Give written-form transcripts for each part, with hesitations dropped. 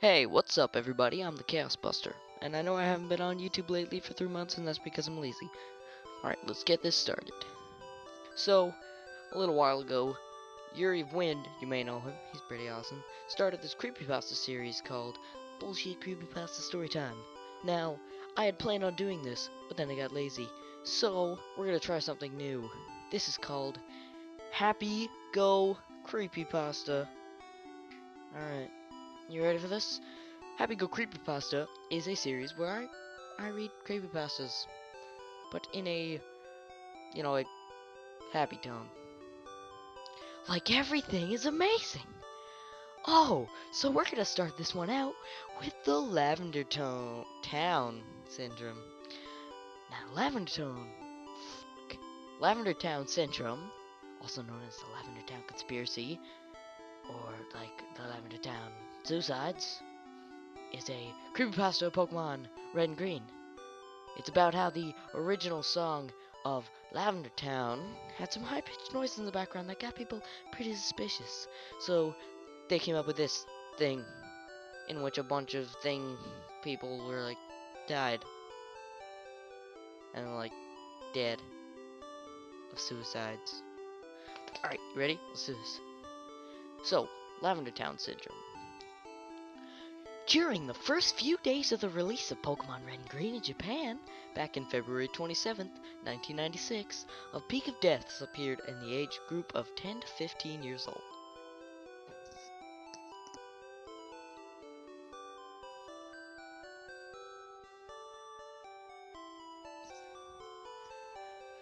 Hey, what's up everybody? I'm the Chaos Buster, and I know I haven't been on YouTube lately for 3 months, and that's because I'm lazy. Alright, let's get this started. So, a little while ago, Yuri of Wind, you may know him, he's pretty awesome, started this Creepypasta series called Bullshit Creepypasta Storytime. Now, I had planned on doing this, but then I got lazy, so we're gonna try something new. This is called Happy Go Creepypasta. Alright, you ready for this? Happy Go Creepypasta is a series where I read creepypastas, but in a, a happy tone. Like everything is amazing! Oh, so we're gonna start this one out with the Town Syndrome. Now, Lavender Town Syndrome, also known as the Lavender Town Conspiracy, or like the Lavender Town Suicides, is a creepypasta of Pokemon Red and Green. It's about how the original song of Lavender Town had some high-pitched noise in the background that got people pretty suspicious. So they came up with this thing in which a bunch of people were like died and like dead of suicides. Alright, you ready? Let's do this. So, Lavender Town Syndrome. During the first few days of the release of Pokemon Red and Green in Japan, back in February 27th, 1996, a peak of deaths appeared in the age group of 10 to 15 years old.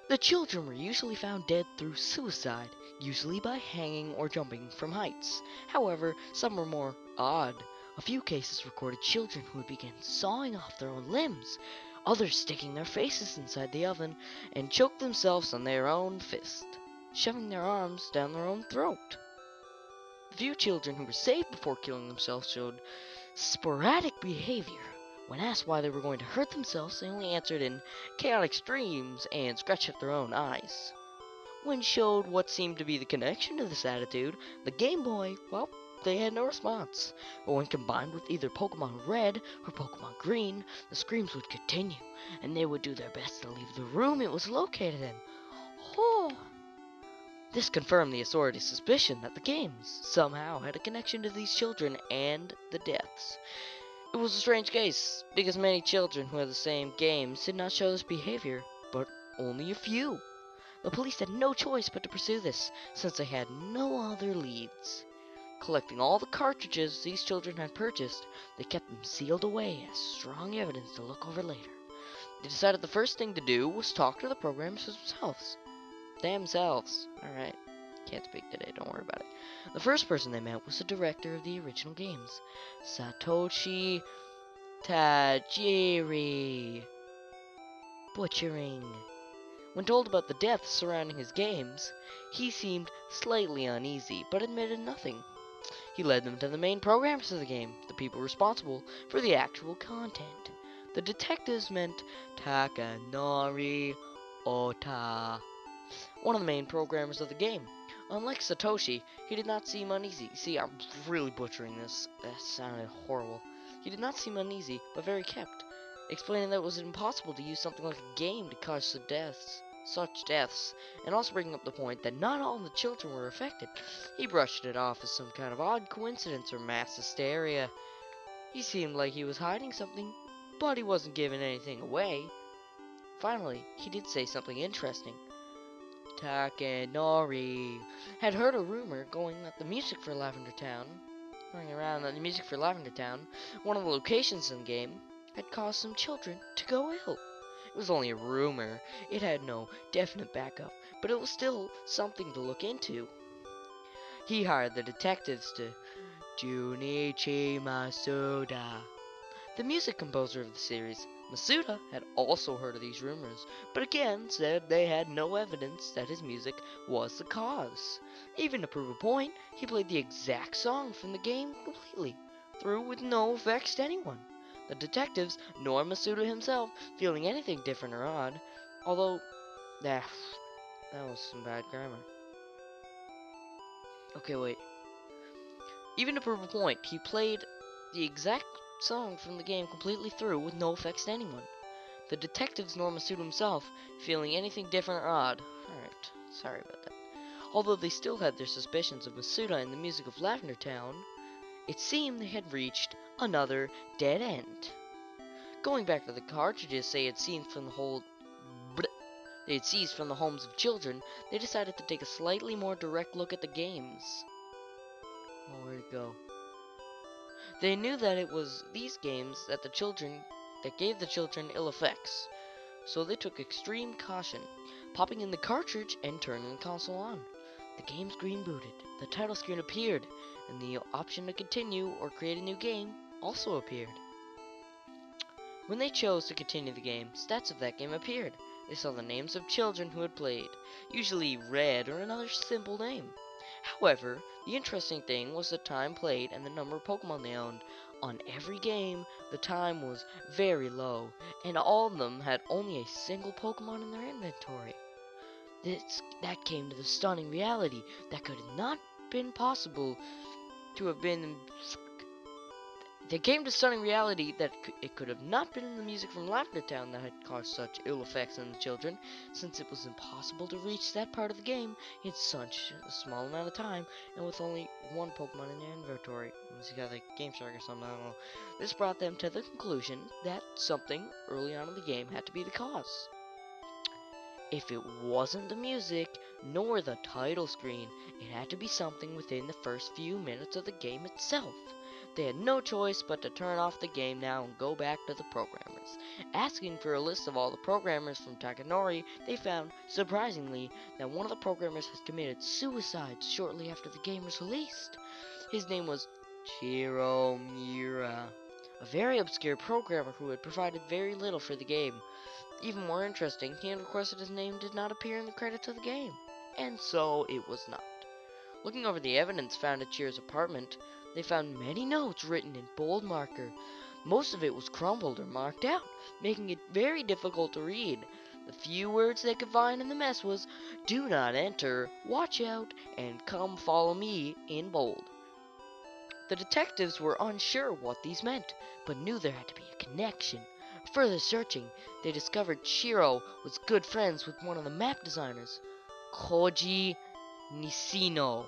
The children were usually found dead through suicide, usually by hanging or jumping from heights. However, some were more odd. A few cases recorded children who would begin sawing off their own limbs, others sticking their faces inside the oven and choke themselves on their own fist, shoving their arms down their own throat. The few children who were saved before killing themselves showed sporadic behavior. When asked why they were going to hurt themselves, they only answered in chaotic streams and scratched at their own eyes. When showed what seemed to be the connection to this attitude, the Game Boy, well, they had no response. But when combined with either Pokemon Red or Pokemon Green, the screams would continue, and they would do their best to leave the room it was located in. Oh! This confirmed the authorities' suspicion that the games somehow had a connection to these children and the deaths. It was a strange case, because many children who had the same games did not show this behavior, but only a few. The police had no choice but to pursue this, since they had no other leads. Collecting all the cartridges these children had purchased, they kept them sealed away as strong evidence to look over later. They decided the first thing to do was talk to the programmers themselves. Alright, can't speak today, don't worry about it. The first person they met was the director of the original games, Satoshi Tajiri. Butchering. When told about the deaths surrounding his games, he seemed slightly uneasy, but admitted nothing. He led them to the main programmers of the game, the people responsible for the actual content. The detectives meant Takanori Ota, one of the main programmers of the game. Unlike Satoshi, he did not seem uneasy. See, I'm really butchering this. That sounded horrible. He did not seem uneasy, but very kept, explaining that it was impossible to use something like a game to cause such deaths, and also bringing up the point that not all of the children were affected. He brushed it off as some kind of odd coincidence or mass hysteria. He seemed like he was hiding something, but he wasn't giving anything away. Finally, he did say something interesting. Takanori had heard a rumor going around that the music for Lavender Town, one of the locations in the game, had caused some children to go ill. It was only a rumor, it had no definite backup, but it was still something to look into. He hired the detectives to Junichi Masuda, the music composer of the series. Masuda had also heard of these rumors, but again said they had no evidence that his music was the cause. Even to prove a point, he played the exact song from the game completely, through with no effects to anyone. The detectives, nor Masuda himself, feeling anything different or odd, although, that was some bad grammar. Okay, wait. Even to prove a point, he played the exact song from the game completely through with no effects to anyone. The detectives nor Masuda himself feeling anything different or odd. Alright, sorry about that. Although they still had their suspicions of Masuda and the music of Lavender Town, it seemed they had reached another dead end. Going back to the cartridges they had seized from the homes of children, they decided to take a slightly more direct look at the games. Oh, where'd it go? They knew that it was these games that gave the children ill effects, so they took extreme caution, popping in the cartridge and turning the console on. The game's green booted, the title screen appeared, and the option to continue or create a new game also appeared. When they chose to continue the game, stats of that game appeared. They saw the names of children who had played, usually Red or another simple name. However, the interesting thing was the time played and the number of Pokemon they owned. On every game, the time was very low, and all of them had only a single Pokemon in their inventory. That came to the stunning reality that could not have been possible to have been. They came to stunning reality that it could have not been the music from Lavender Town that had caused such ill effects on the children, since it was impossible to reach that part of the game in such a small amount of time, and with only one Pokemon in their inventory. Unless you got like Game Shark or something, I don't know. This brought them to the conclusion that something early on in the game had to be the cause. If it wasn't the music, nor the title screen, it had to be something within the first few minutes of the game itself. They had no choice but to turn off the game now and go back to the programmers. Asking for a list of all the programmers from Takanori, they found, surprisingly, that one of the programmers had committed suicide shortly after the game was released. His name was Chiro Miura, a very obscure programmer who had provided very little for the game. Even more interesting, he had requested his name did not appear in the credits of the game. And so it was not. Looking over the evidence found at Chiro's apartment, they found many notes written in bold marker. Most of it was crumbled or marked out, making it very difficult to read. The few words they could find in the mess was, "Do not enter, watch out, and come follow me," in bold. The detectives were unsure what these meant, but knew there had to be a connection. Further searching, they discovered Chiro was good friends with one of the map designers, Koji Nishino.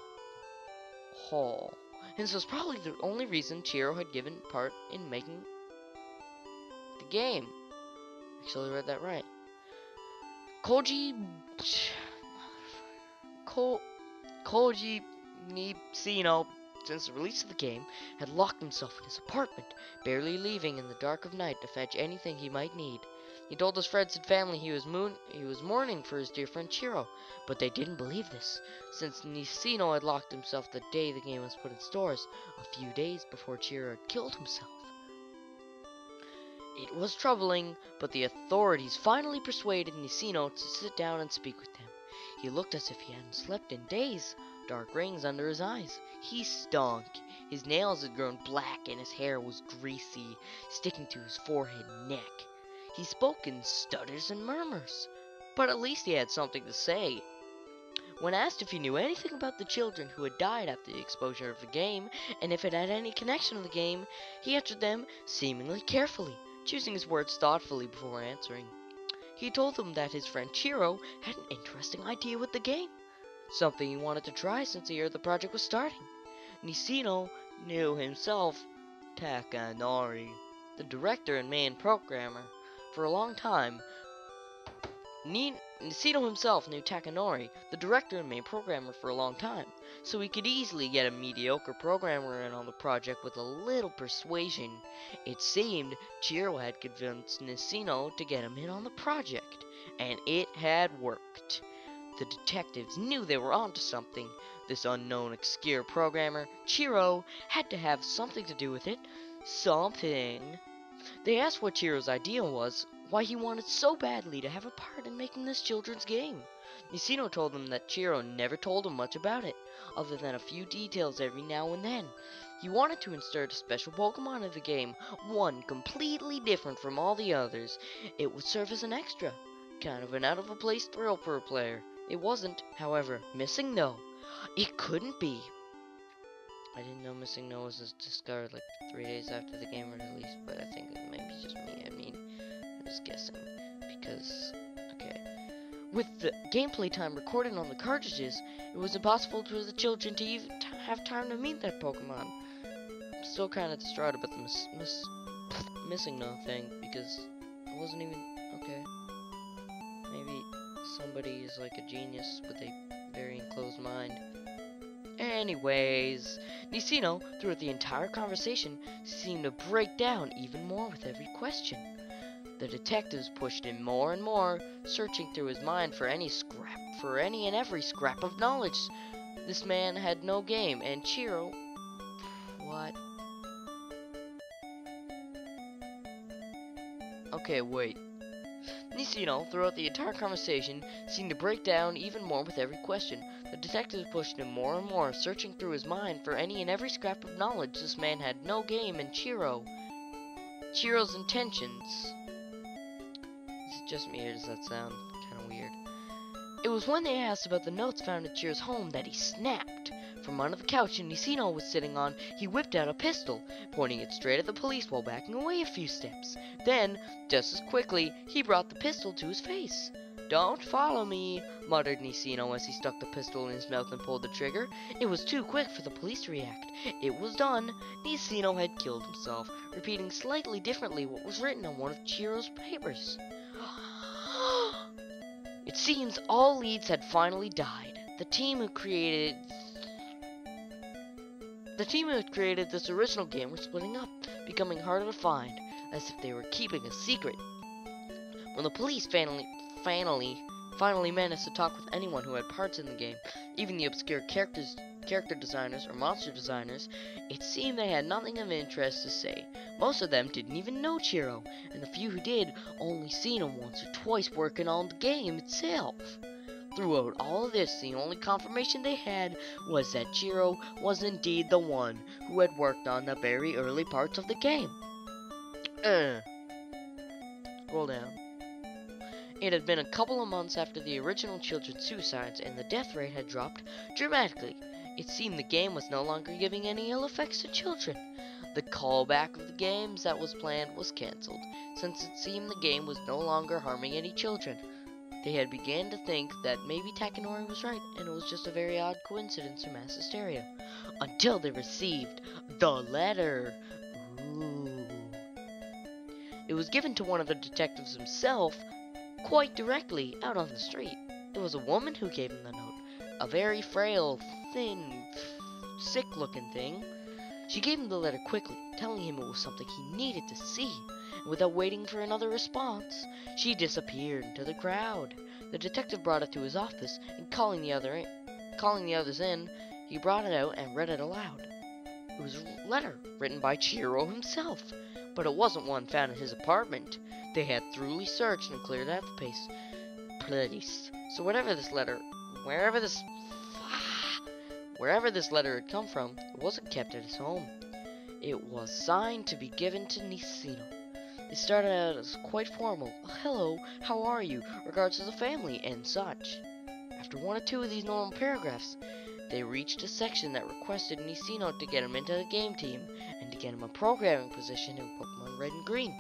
Oh. And this was probably the only reason Chiro had given part in making the game. Actually, I read that right. Koji Nishino, since the release of the game, had locked himself in his apartment, barely leaving in the dark of night to fetch anything he might need. He told his friends and family he was mourning for his dear friend Chiro, but they didn't believe this, since Nishino had locked himself the day the game was put in stores, a few days before Chiro had killed himself. It was troubling, but the authorities finally persuaded Nishino to sit down and speak with them. He looked as if he hadn't slept in days, dark rings under his eyes. He stunk. His nails had grown black and his hair was greasy, sticking to his forehead and neck. He spoke in stutters and murmurs, but at least he had something to say. When asked if he knew anything about the children who had died after the exposure of the game, and if it had any connection to the game, he answered them seemingly carefully, choosing his words thoughtfully before answering. He told them that his friend Chiro had an interesting idea with the game, something he wanted to try since he heard the project was starting. Nishino knew himself Takanori, the director and main programmer, for a long time. Nishino himself knew Takanori, the director and main programmer, for a long time, so he could easily get a mediocre programmer in on the project with a little persuasion. It seemed Chiro had convinced Nishino to get him in on the project, and it had worked. The detectives knew they were onto something. This unknown, obscure programmer, Chiro, had to have something to do with it. Something. They asked what Chiro's idea was, why he wanted so badly to have a part in making this children's game. Nishino told them that Chiro never told him much about it, other than a few details every now and then. He wanted to insert a special Pokemon in the game, one completely different from all the others. It would serve as an extra, kind of an out-of-a-place thrill for a player. It wasn't, however, missing though. It couldn't be. I didn't know Missing No was discovered like 3 days after the game released, but I think it might be just me. I mean, I'm just guessing. Because, okay. With the gameplay time recorded on the cartridges, it was impossible for the children to even have time to meet that Pokemon. I'm still kind of distraught about the Missing No thing, because it wasn't even, okay. Maybe somebody is like a genius with a very enclosed mind. Anyways, Nicino, throughout the entire conversation, seemed to break down even more with every question. The detectives pushed him more and more, searching through his mind for any and every scrap of knowledge. This man had no game, and Chiro... What? Okay, wait. Nicino, throughout the entire conversation, seemed to break down even more with every question. The detectives pushed him more and more, searching through his mind for any and every scrap of knowledge. This man had no game, and Chiro's intentions... Is it just me, or does that sound kind of weird? It was when they asked about the notes found at Chiro's home that he snapped. From under the couch Nicino was sitting on, he whipped out a pistol, pointing it straight at the police while backing away a few steps. Then, just as quickly, he brought the pistol to his face. "Don't follow me," muttered Nicino as he stuck the pistol in his mouth and pulled the trigger. It was too quick for the police to react. It was done. Nicino had killed himself, repeating slightly differently what was written on one of Chiro's papers. It seems all leads had finally died. The team who created this original game were splitting up, becoming harder to find, as if they were keeping a secret. When the police finally managed to talk with anyone who had parts in the game, even the obscure character designers or monster designers, it seemed they had nothing of interest to say. Most of them didn't even know Chiro, and the few who did only seen him once or twice working on the game itself. Throughout all of this, the only confirmation they had was that Chiro was indeed the one who had worked on the very early parts of the game. Scroll down. It had been a couple of months after the original children's suicides, and the death rate had dropped dramatically. It seemed the game was no longer giving any ill effects to children. The callback of the games that was planned was cancelled, since it seemed the game was no longer harming any children. They had begun to think that maybe Takanori was right, and it was just a very odd coincidence or mass hysteria. Until they received the letter. Ooh. It was given to one of the detectives himself, quite directly, out on the street. It was a woman who gave him the note. A very frail, thin, sick-looking thing. She gave him the letter quickly, telling him it was something he needed to see. Without waiting for another response, she disappeared into the crowd. The detective brought it to his office, and calling the others in, he brought it out and read it aloud. It was a letter written by Chiro himself, but it wasn't one found in his apartment. They had thoroughly searched and cleared out the place. So wherever this letter had come from, it wasn't kept at his home. It was signed to be given to Nicino. It started out as quite formal. "Hello, how are you? Regards to the family," and such. After one or two of these normal paragraphs, they reached a section that requested Nicino to get him into the game team, and to get him a programming position in Pokemon Red and Green.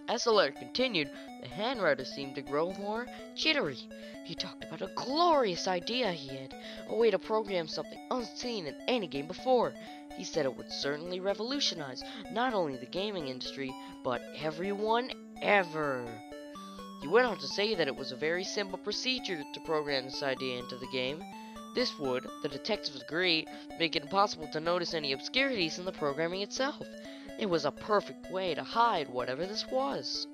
As the letter continued, the handwriter seemed to grow more jittery. He talked about a glorious idea he had, a way to program something unseen in any game before. He said it would certainly revolutionize not only the gaming industry, but everyone ever. He went on to say that it was a very simple procedure to program this idea into the game. This would, the detectives agree, make it impossible to notice any obscurities in the programming itself. It was a perfect way to hide whatever this was.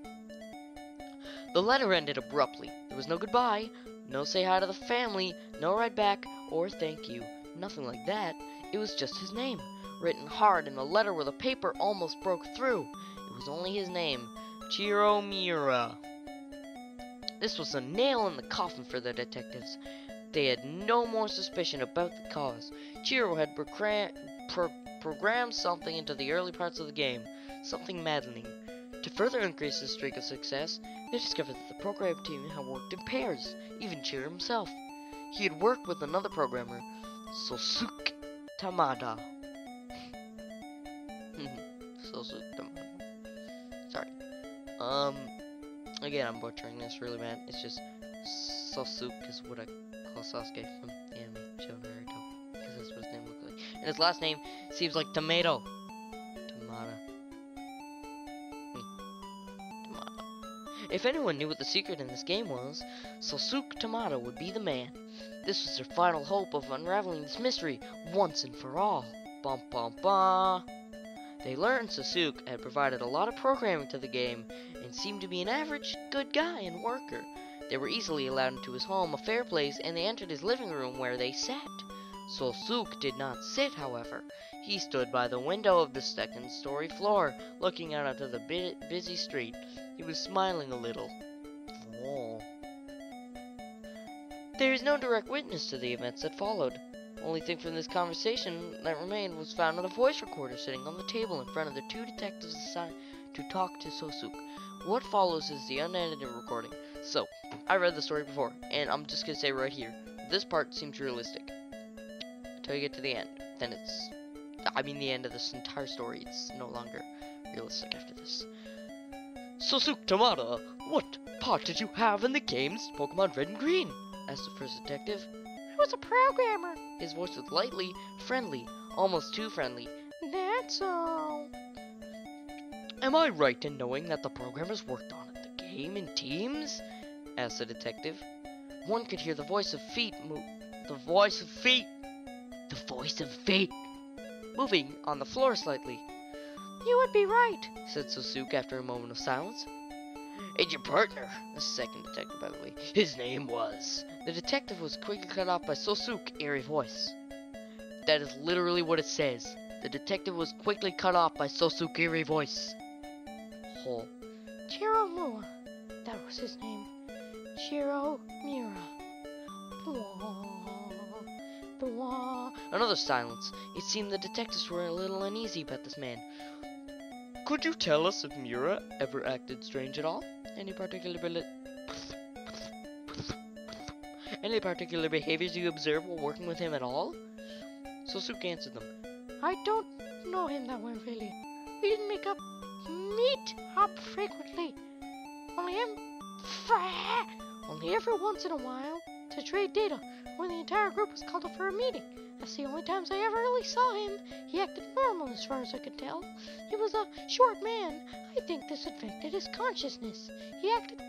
The letter ended abruptly. There was no goodbye, no say hi to the family, no write back, or thank you. Nothing like that. It was just his name, written hard in a letter where the paper almost broke through. It was only his name, Chiro Miura. This was a nail in the coffin for the detectives. They had no more suspicion about the cause. Chiro had programmed something into the early parts of the game, something maddening. To further increase the streak of success, they discovered that the program team had worked in pairs, even Chiro himself. He had worked with another programmer, Suuk, Tamada. Sosuke Tamada. Sorry. Again, I'm butchering this really bad. It's just Suuk is what I call Sasuke from the anime show Naruto, because that's what his name looks like. And his last name seems like tomato. Tamada. Tamada. If anyone knew what the secret in this game was, Suuk Tamada would be the man. This was their final hope of unraveling this mystery once and for all. Bum bum bum. They learned Suuk had provided a lot of programming to the game and seemed to be an average, good guy and worker. They were easily allowed into his home, a fair place, and they entered his living room where they sat. Suuk did not sit, however. He stood by the window of the second-story floor, looking out onto the busy street. He was smiling a little. Oh. There is no direct witness to the events that followed. Only thing from this conversation that remained was found on a voice recorder sitting on the table in front of the two detectives assigned to talk to Suuk. What follows is the unedited recording. So, I read the story before, and I'm just gonna say right here, this part seems realistic. Until you get to the end, then the end of this entire story, it's no longer realistic after this. Suuk Tamada, what part did you have in the games Pokemon Red and Green? Asked the first detective. I was a programmer. His voice was lightly friendly, almost too friendly. That's all. Am I right in knowing that the programmers worked on the game in teams? Asked the detective. One could hear the voice of feet moving on the floor slightly. You would be right, said Suuk after a moment of silence. And your partner, the second detective, by the way, his name was... The detective was quickly cut off by Suuk's eerie voice. That is literally what it says. The detective was quickly cut off by Suuk's eerie voice. Oh. Chiro Mura. That was his name. Chiro Mura. Another silence. It seemed the detectives were a little uneasy about this man. Could you tell us if Mura ever acted strange at all? Any particular behaviors you observed while working with him at all? Suuk answered them. I don't know him that well, really. We didn't meet up frequently. Only every once in a while to trade data when the entire group was called up for a meeting. That's the only times I ever really saw him. He acted normal as far as I could tell. He was a short man. I think this affected his consciousness. He acted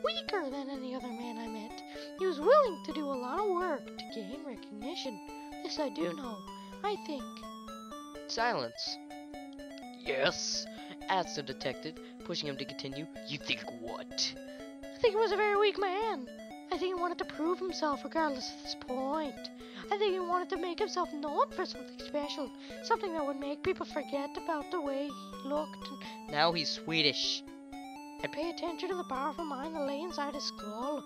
weaker than any other man I met. He was willing to do a lot of work to gain recognition. This I do know, I think. Silence. Yes? Asked the detective, pushing him to continue. You think what? I think he was a very weak man. I think he wanted to prove himself regardless of this point. I think he wanted to make himself known for something special. Something that would make people forget about the way he looked. Now he's Swedish. And pay attention to the powerful mind that lay inside his skull.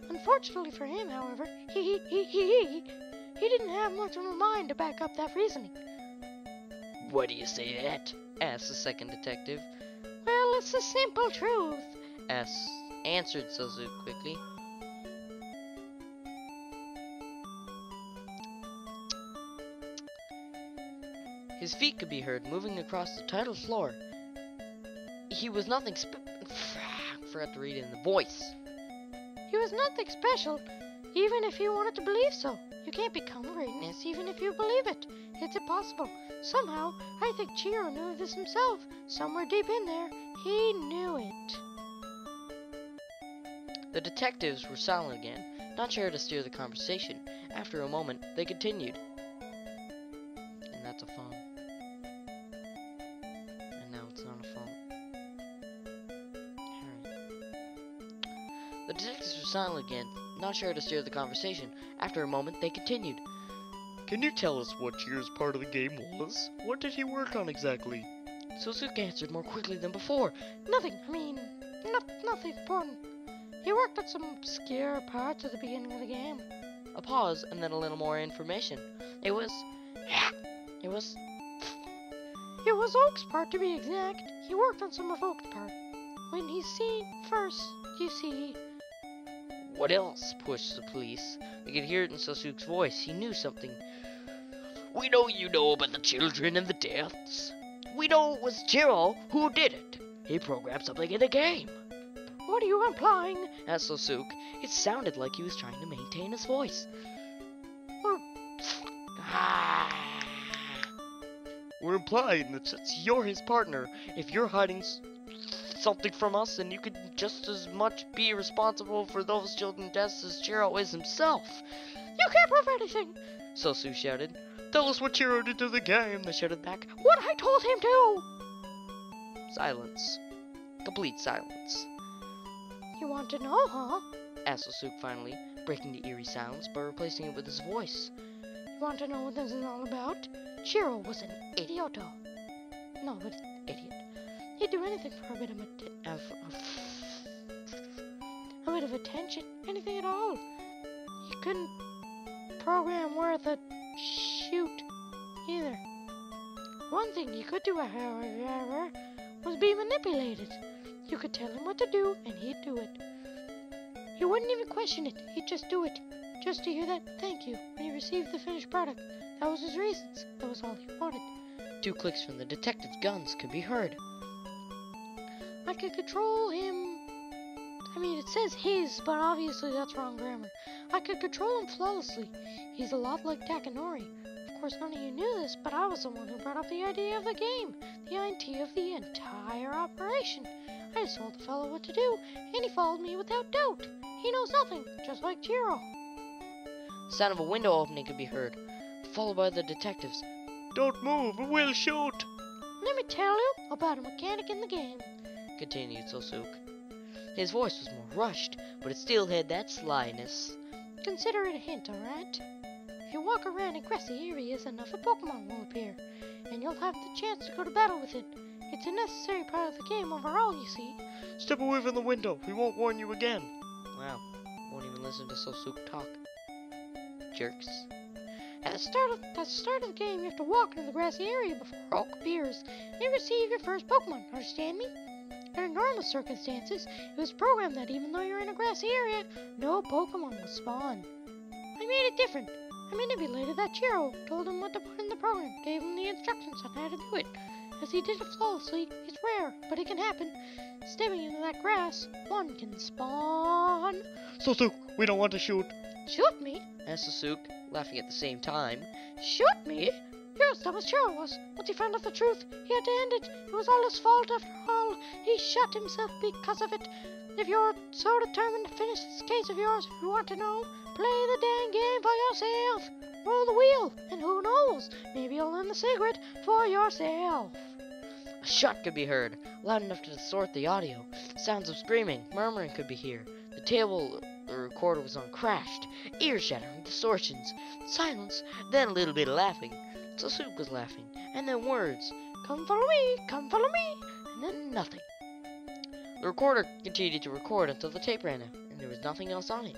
Unfortunately for him, however, he didn't have much of a mind to back up that reasoning. Why do you say that? Asked the second detective. Well, it's the simple truth. Answered Suuk quickly. His feet could be heard moving across the tidal floor. He was nothing forgot to read it in the voice. He was nothing special, even if you wanted to believe so. You can't become greatness even if you believe it. It's impossible. Somehow, I think Chiro knew this himself. Somewhere deep in there, he knew it. The detectives were silent again, not sure how to steer the conversation. After a moment, they continued. And that's a phone. And now it's not a phone. The detectives were silent again, not sure how to steer the conversation. After a moment, they continued. Can you tell us what Chiro's part of the game was? What did he work on exactly? Suuk answered more quickly than before. Nothing important. He worked on some obscure parts at the beginning of the game. A pause, and then a little more information. It was Oak's part, to be exact. He worked on some of Oak's part. When he's seen first, you see... What else? Pushed the police. We could hear it in Suuk's voice. He knew something. We know you know about the children and the deaths. We know it was Jiro who did it. He programmed something in the game. What are you implying? Asked Suuk. It sounded like he was trying to maintain his voice. We're implying that since you're his partner, if you're hiding something from us, then you could just as much be responsible for those children's deaths as Jiro is himself. You can't prove anything, Suuk shouted. Tell us what Jiro did to the game, they shouted back. What I told him to! Silence. Complete silence. You want to know, huh? Asked Suuk finally, breaking the eerie silence by replacing it with his voice. You want to know what this is all about? Jiro was an idioto. No, but idiot. He'd do anything for a bit of attention. Anything at all. He couldn't program worth a shoot either. One thing he could do, however, was be manipulated. You could tell him what to do, and he'd do it. He wouldn't even question it. He'd just do it. Just to hear that thank you when he received the finished product. That was his reasons. That was all he wanted. 2 clicks from the detective's guns could be heard. I could control him. I mean, it says his, but obviously that's wrong grammar. I could control him flawlessly. He's a lot like Takanori. Of course, none of you knew this, but I was the one who brought up the idea of the game. The idea of the entire operation. I just told the fellow what to do, and he followed me without doubt. He knows nothing, just like Jiro. The sound of a window opening could be heard, followed by the detectives. Don't move, or we'll shoot! Let me tell you about a mechanic in the game, continued Suuk. His voice was more rushed, but it still had that slyness. Consider it a hint, alright? If you walk around in grassy areas enough, a Pokemon will appear, and you'll have the chance to go to battle with it. It's a necessary part of the game overall, you see. Step away from the window. We won't warn you again. Wow. Won't even listen to Suuk talk. Jerks. At the start of the game, you have to walk into the grassy area before Oak appears and receive your first Pokemon. Understand me? Under normal circumstances, it was programmed that even though you're in a grassy area, no Pokemon will spawn. I made it different. I manipulated that Jiro, told him what to put in the program, gave him the instructions on how to do it. As he did it flawlessly, it's rare, but it can happen. Stepping into that grass, one can spawn. Suuk, we don't want to shoot. Shoot me? Asked Suuk, laughing at the same time. Shoot me? You're as dumb as Jiro was. Once he found out the truth, he had to end it. It was all his fault after all. He shot himself because of it. If you're so determined to finish this case of yours, if you want to know, play the dang game for yourself. Roll the wheel, and who knows, maybe you'll learn the secret for yourself. A shot could be heard, loud enough to distort the audio. Sounds of screaming, murmuring could be heard. The table the recorder was on crashed, ear-shattering distortions, silence, then a little bit of laughing. Suuk was laughing, and then words, come follow me, and then nothing. The recorder continued to record until the tape ran out, and there was nothing else on it.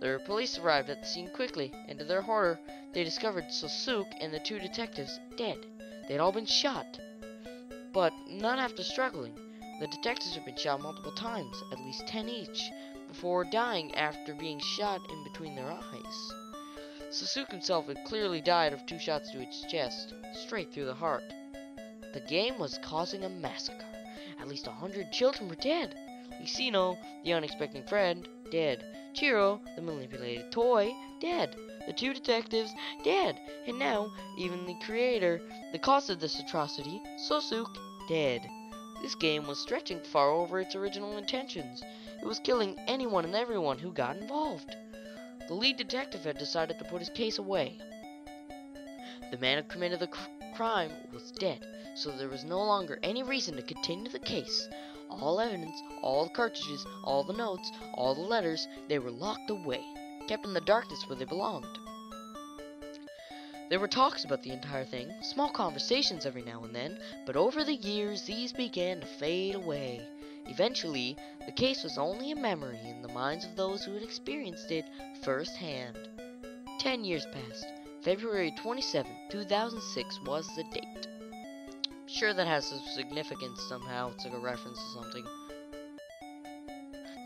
The police arrived at the scene quickly, and to their horror, they discovered Suuk and the 2 detectives dead. They had all been shot, but not after struggling. The detectives had been shot multiple times, at least 10 each, before dying after being shot in between their eyes. Suuk himself had clearly died of 2 shots to his chest, straight through the heart. The game was causing a massacre. At least 100 children were dead. Isino, the unexpected friend, dead. Jiro, the manipulated toy, dead. The 2 detectives, dead. And now, even the creator, the cause of this atrocity, Suuk, dead. This game was stretching far over its original intentions. It was killing anyone and everyone who got involved. The lead detective had decided to put his case away. The man who committed the crime was dead, so there was no longer any reason to continue the case. All evidence, all the cartridges, all the notes, all the letters, they were locked away, kept in the darkness where they belonged. There were talks about the entire thing, small conversations every now and then, but over the years these began to fade away. Eventually, the case was only a memory in the minds of those who had experienced it firsthand. 10 years passed. February 27, 2006 was the date. Sure, that has some significance somehow. It's like a reference to something.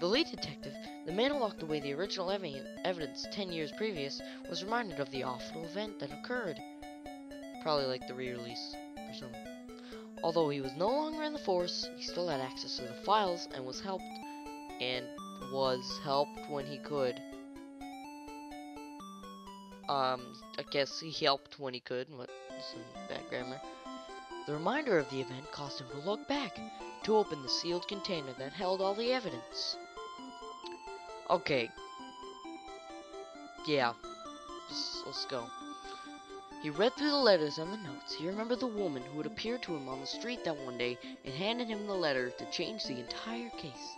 The lead detective, the man who locked away the original evidence 10 years previous, was reminded of the awful event that occurred. Probably like the re-release or something. Although he was no longer in the force, he still had access to the files and was helped when he could. I guess he helped when he could, but some bad grammar. The reminder of the event caused him to look back, to open the sealed container that held all the evidence. Okay. Yeah. Let's go. He read through the letters and the notes. He remembered the woman who had appeared to him on the street that one day and handed him the letter to change the entire case.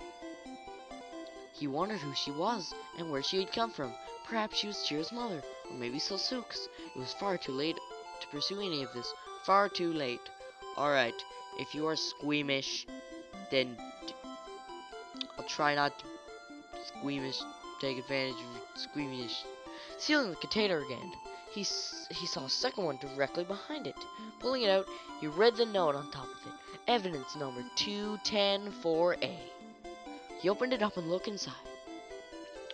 He wondered who she was and where she had come from. Perhaps she was Cheer's mother, or maybe still Suuk's. It was far too late to pursue any of this. Far too late. Alright, if you are squeamish, then I'll try not to take advantage of squeamish. Sealing the container again, he saw a second one directly behind it. Pulling it out, he read the note on top of it. Evidence number 2104A. He opened it up and looked inside.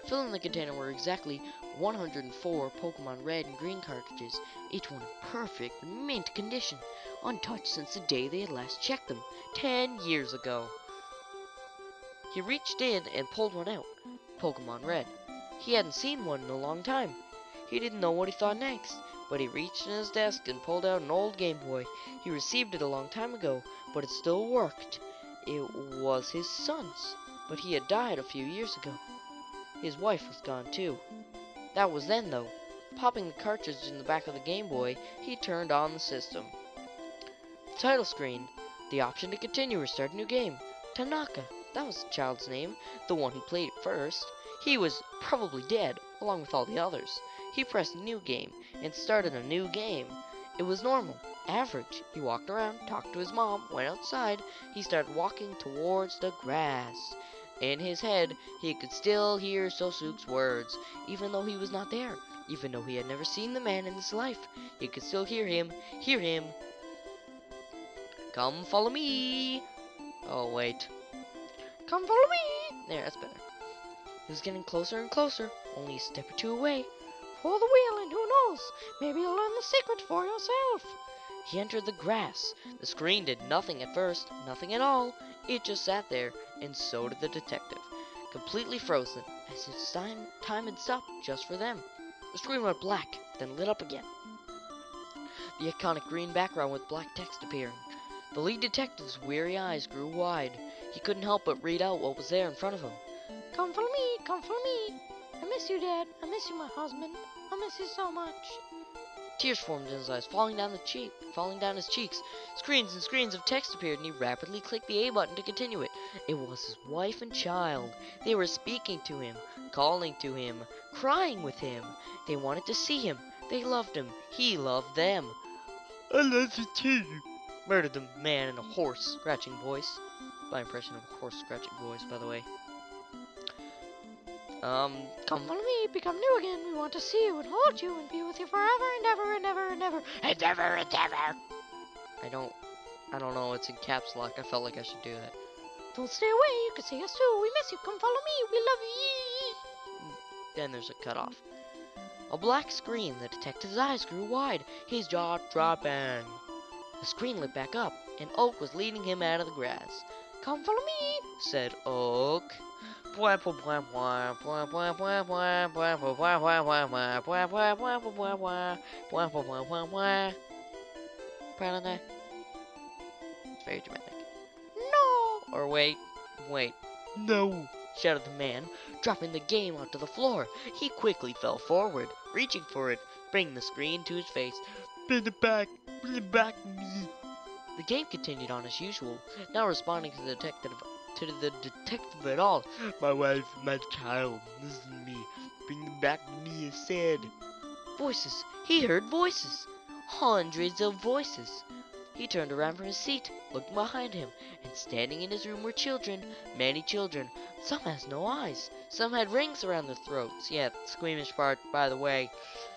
Filled in the container were exactly 104 Pokemon Red and Green cartridges, each one in perfect, mint condition, untouched since the day they had last checked them, 10 years ago. He reached in and pulled one out, Pokemon Red. He hadn't seen one in a long time. He didn't know what he thought next, but he reached in his desk and pulled out an old Game Boy. He received it a long time ago, but it still worked. It was his son's, but he had died a few years ago. His wife was gone too. That was then, though. Popping the cartridge in the back of the Game Boy, he turned on the system. The title screen. The option to continue or start a new game. Tanaka. That was the child's name. The one who played it first. He was probably dead, along with all the others. He pressed new game, and started a new game. It was normal. Average. He walked around, talked to his mom, went outside. He started walking towards the grass. In his head, he could still hear Suuk's words, even though he was not there. Even though he had never seen the man in his life, he could still hear him. Come follow me. Oh, wait. Come follow me. There, that's better. He was getting closer and closer, only a step or two away. Pull the wheel and who knows, maybe you'll learn the secret for yourself. He entered the grass. The screen did nothing at first, nothing at all. It just sat there, and so did the detective, completely frozen, as if time had stopped just for them. The screen went black, then lit up again. The iconic green background with black text appearing. The lead detective's weary eyes grew wide. He couldn't help but read out what was there in front of him. Come follow me, come follow me. I miss you, Dad. I miss you, my husband. I miss you so much. Tears formed in his eyes, falling down his cheeks. Screens and screens of text appeared, and he rapidly clicked the A button to continue it. It was his wife and child. They were speaking to him, calling to him, crying with him. They wanted to see him. They loved him. He loved them. I love you too, murmured the man in a hoarse, scratching voice. My impression of a hoarse, scratching voice, by the way. Come follow me, become new again. We want to see you and hold you and be with you forever and ever and ever and ever and ever and ever. I don't know, it's in caps lock. I felt like I should do that. Don't stay away, you can see us too. We miss you, come follow me, we love you. Then there's a cutoff. A black screen, the detective's eyes grew wide, his jaw dropping. The screen lit back up, and Oak was leading him out of the grass. Come follow me, said Oak. It's very dramatic. No! Or wait. No! Shouted the man, dropping the game onto the floor. He quickly fell forward, reaching for it, bringing the screen to his face. Bring it back me. The game continued on as usual, now responding to the detective at all. My wife, my child, listen to me. Bring them back to me, I said. Voices. He heard voices. Hundreds of voices. He turned around from his seat, looking behind him, and standing in his room were children, many children. Some had no eyes. Some had rings around their throats. Yeah, the squeamish part, by the way.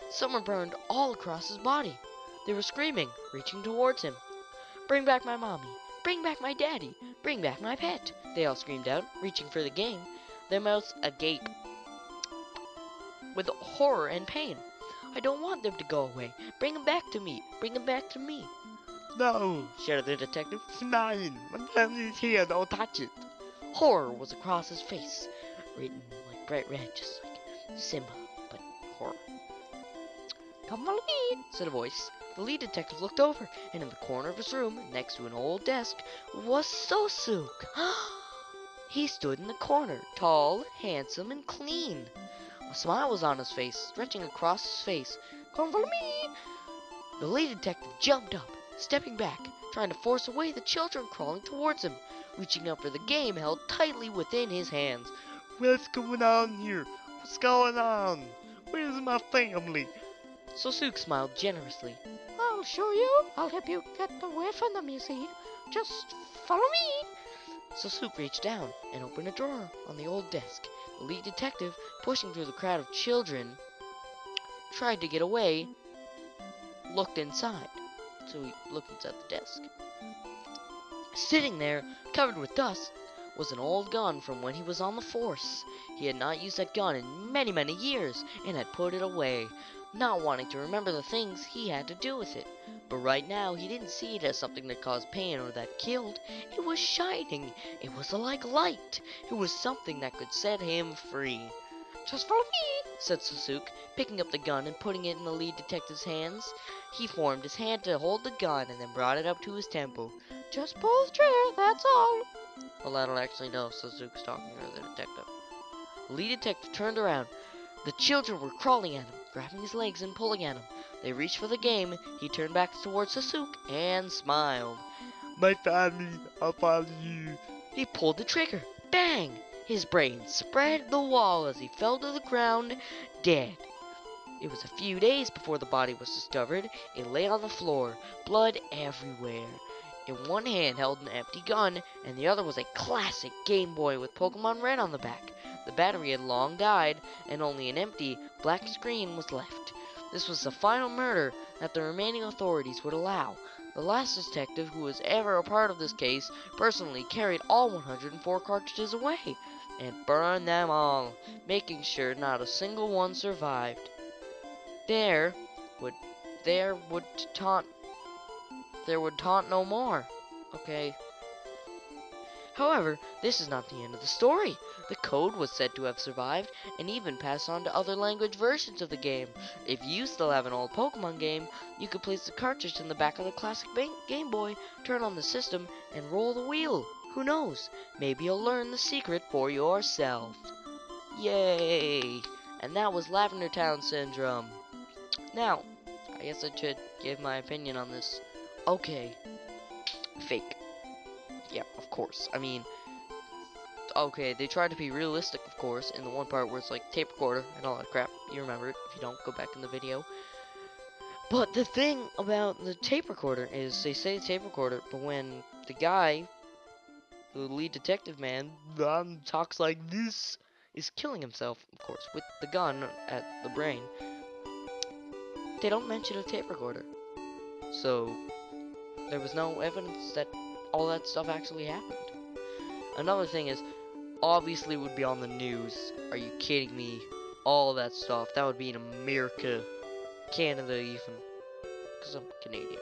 Some were burned all across his body. They were screaming, reaching towards him. Bring back my mommy. Bring back my daddy. Bring back my pet. They all screamed out, reaching for the game. their mouths agape with horror and pain. I don't want them to go away. Bring them back to me. Bring them back to me. No, shouted the detective. It's mine. My family's here. Don't touch it. Horror was across his face, written like bright red, just like Simba, but horror. Come follow me, said a voice. The lead detective looked over, and in the corner of his room, next to an old desk, was Suuk. He stood in the corner, tall, handsome, and clean. A smile was on his face, stretching across his face. Come follow me! The lead detective jumped up, stepping back, trying to force away the children crawling towards him, reaching up for the game held tightly within his hands. What's going on here? What's going on? Where's my family? Suuk smiled generously. I'll show you. I'll help you get away from them, you see. Just follow me. Suuk reached down and opened a drawer on the old desk. The lead detective, pushing through the crowd of children, tried to get away, looked inside. So he looked inside the desk. Sitting there, covered with dust, was an old gun from when he was on the force. He had not used that gun in many, many years, and had put it away, not wanting to remember the things he had to do with it. But right now, he didn't see it as something that caused pain or that killed. It was shining. It was like light. It was something that could set him free. Just follow me, said Suuk, picking up the gun and putting it in the lead detective's hands. He formed his hand to hold the gun and then brought it up to his temple. Just pull the trigger, that's all. Well, I don't actually know if Suuk's talking or the detective. The lead detective turned around. The children were crawling at him, grabbing his legs and pulling at him. They reached for the game. He turned back towards Suuk and smiled. My family, I'll follow you. He pulled the trigger. Bang! His brain spread the wall as he fell to the ground, dead. It was a few days before the body was discovered. It lay on the floor, blood everywhere. In one hand held an empty gun, and the other was a classic Game Boy with Pokemon Red on the back. The battery had long died, and only an empty, black screen was left. This was the final murder that the remaining authorities would allow. The last detective who was ever a part of this case personally carried all 104 cartridges away, and burned them all, making sure not a single one survived. There would taunt no more. Okay. However, this is not the end of the story. The code was said to have survived, and even passed on to other language versions of the game. If you still have an old Pokemon game, you could place the cartridge in the back of the classic Game Boy, turn on the system, and roll the wheel. Who knows? Maybe you'll learn the secret for yourself. Yay! And that was Lavender Town Sydrome. Now, I guess I should give my opinion on this. Okay. Fake. Yeah, of course. I mean, okay, they tried to be realistic, of course, in the one part where it's like tape recorder and all that crap. You remember it. If you don't, go back in the video. But the thing about the tape recorder is they say tape recorder, but when the guy, the lead detective man, talks like this, is killing himself, of course, with the gun at the brain, they don't mention a tape recorder. So, there was no evidence that all that stuff actually happened. Another thing is, obviously it would be on the news. Are you kidding me? All that stuff. That would be in America. Canada even. Because I'm Canadian.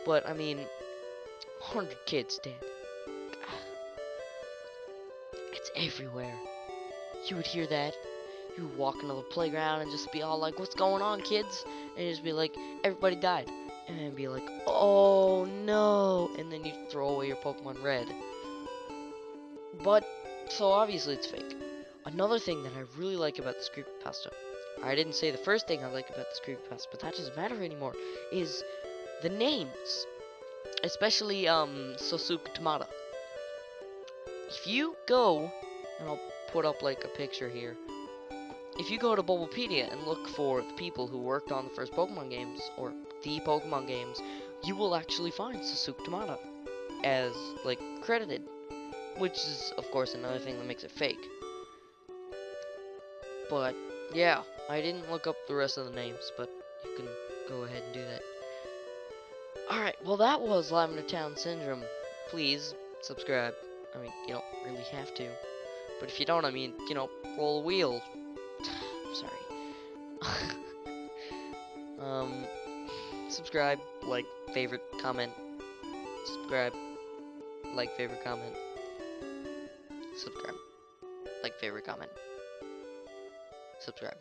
But, I mean, 100 kids dead. It's everywhere. You would hear that. You would walk into the playground and just be all like, what's going on, kids? And just be like, everybody died. And then be like, oh no. And then you throw away your Pokemon Red. But, so obviously it's fake. Another thing that I really like about this creepypasta, I didn't say the first thing I like about this creepypasta, but that doesn't matter anymore, is the names. Especially, Suuk Tamada. If you go, and I'll put up like a picture here. If you go to Bulbapedia and look for the people who worked on the first Pokemon games, or the Pokemon games, you will actually find Suuk Tamada as, like, credited. Which is, of course, another thing that makes it fake. But, yeah, I didn't look up the rest of the names, but you can go ahead and do that. Alright, well that was Lavender Town Sydrome. Please, subscribe. I mean, you don't really have to. But if you don't, I mean, you know, roll a wheel. Sorry. Subscribe, like, favorite, comment. Subscribe, like, favorite, comment. Subscribe, like, favorite, comment. Subscribe.